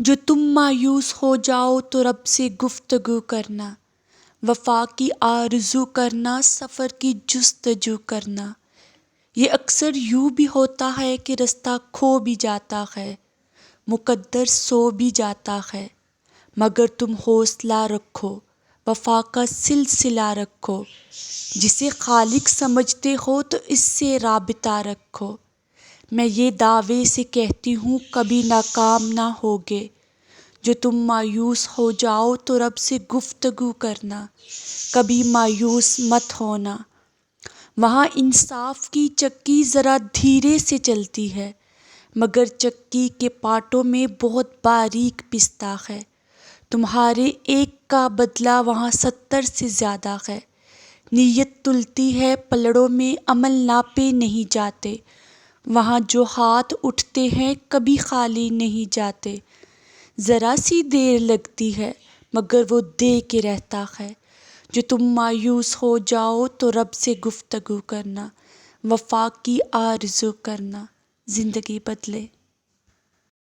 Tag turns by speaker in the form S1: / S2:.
S1: جو تم مایوس ہو جاؤ تو رب سے گفتگو کرنا، وفا کی آرزو کرنا، سفر کی جستجو کرنا۔ یہ اکثر یوں بھی ہوتا ہے کہ رستہ کھو بھی جاتا ہے، مقدر سو بھی جاتا ہے، مگر تم حوصلہ رکھو، وفا کا سلسلہ رکھو۔ جسے خالق سمجھتے ہو تو اس سے رابطہ رکھو۔ میں یہ دعوے سے کہتی ہوں کبھی ناکام نہ ہوگے۔ جو تم مایوس ہو جاؤ تو رب سے گفتگو کرنا، کبھی مایوس مت ہونا۔ وہاں انصاف کی چکی ذرا دھیرے سے چلتی ہے، مگر چکی کے پارٹوں میں بہت باریک پستا ہے۔ تمہارے ایک کا بدلہ وہاں 70 سے زیادہ ہے۔ نیت تلتی ہے پلڑوں میں، عمل ناپے نہیں جاتے۔ وہاں جو ہاتھ اٹھتے ہیں کبھی خالی نہیں جاتے۔ ذرا سی دیر لگتی ہے مگر وہ دے کے رہتا ہے۔ جو تم مایوس ہو جاؤ تو رب سے گفتگو کرنا، وفا کی آرزو کرنا۔ زندگی بدلے۔